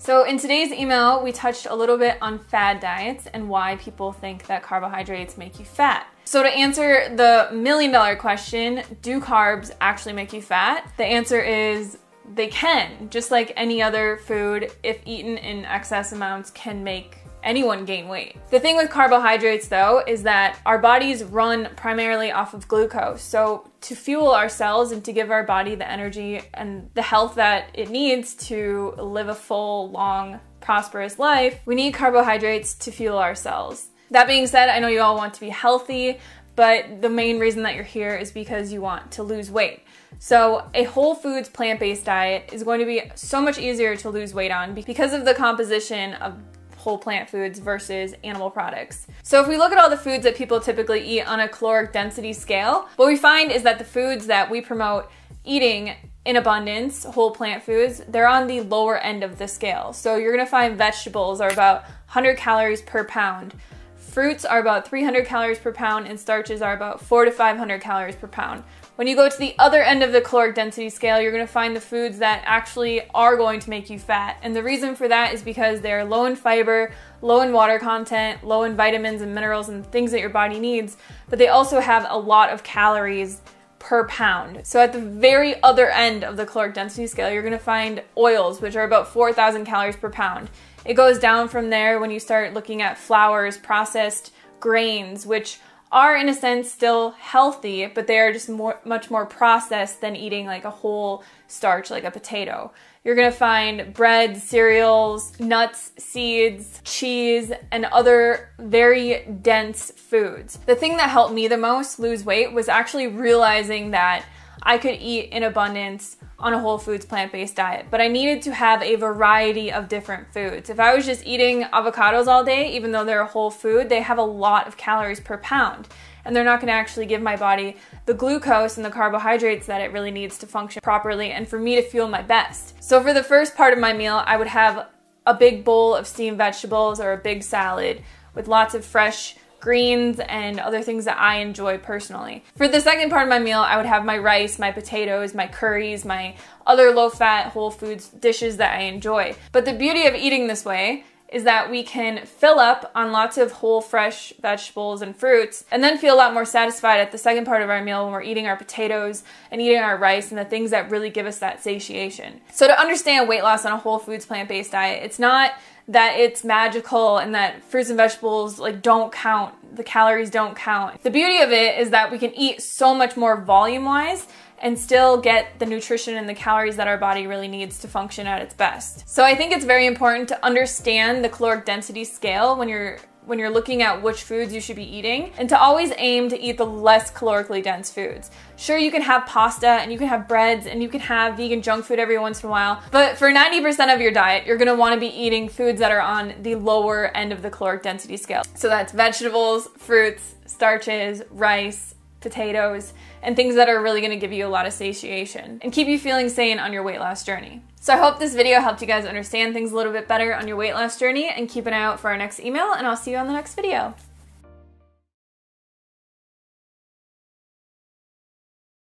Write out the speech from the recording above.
So in today's email, we touched a little bit on fad diets and why people think that carbohydrates make you fat. So to answer the million-dollar question, do carbs actually make you fat? The answer is they can. Just like any other food, if eaten in excess amounts, can make anyone gain weight. The thing with carbohydrates though is that our bodies run primarily off of glucose. So to fuel our cells and to give our body the energy and the health that it needs to live a full, long, prosperous life, we need carbohydrates to fuel our cells. That being said, I know you all want to be healthy, but the main reason that you're here is because you want to lose weight. So a whole foods plant-based diet is going to be so much easier to lose weight on because of the composition of whole plant foods versus animal products. So if we look at all the foods that people typically eat on a caloric density scale, what we find is that the foods that we promote eating in abundance, whole plant foods, they're on the lower end of the scale. So you're gonna find vegetables are about 100 calories per pound. Fruits are about 300 calories per pound, and starches are about 400 to 500 calories per pound. When you go to the other end of the caloric density scale, you're going to find the foods that actually are going to make you fat. And the reason for that is because they're low in fiber, low in water content, low in vitamins and minerals and things that your body needs, but they also have a lot of calories per pound. So at the very other end of the caloric density scale, you're going to find oils, which are about 4,000 calories per pound. It goes down from there when you start looking at flours, processed grains, which are in a sense still healthy, but they are just much more processed than eating like a whole starch like a potato. You're gonna find bread, cereals, nuts, seeds, cheese, and other very dense foods. The thing that helped me the most lose weight was actually realizing that I could eat in abundance on a whole foods plant-based diet, but I needed to have a variety of different foods. If I was just eating avocados all day, even though they're a whole food, they have a lot of calories per pound, and they're not gonna actually give my body the glucose and the carbohydrates that it really needs to function properly and for me to feel my best. So for the first part of my meal, I would have a big bowl of steamed vegetables or a big salad with lots of fresh greens and other things that I enjoy personally. For the second part of my meal, I would have my rice, my potatoes, my curries, my other low-fat whole foods dishes that I enjoy. But the beauty of eating this way is that we can fill up on lots of whole fresh vegetables and fruits and then feel a lot more satisfied at the second part of our meal when we're eating our potatoes and eating our rice and the things that really give us that satiation. So to understand weight loss on a whole foods plant-based diet, it's not that it's magical and that fruits and vegetables like don't count, the calories don't count. The beauty of it is that we can eat so much more volume-wise and still get the nutrition and the calories that our body really needs to function at its best. So I think it's very important to understand the caloric density scale when you're looking at which foods you should be eating, and to always aim to eat the less calorically dense foods. Sure, you can have pasta and you can have breads and you can have vegan junk food every once in a while, but for 90% of your diet, you're gonna wanna be eating foods that are on the lower end of the caloric density scale. So that's vegetables, fruits, starches, rice, potatoes, and things that are really gonna give you a lot of satiation and keep you feeling sane on your weight loss journey. So I hope this video helped you guys understand things a little bit better on your weight loss journey, and keep an eye out for our next email, and I'll see you on the next video.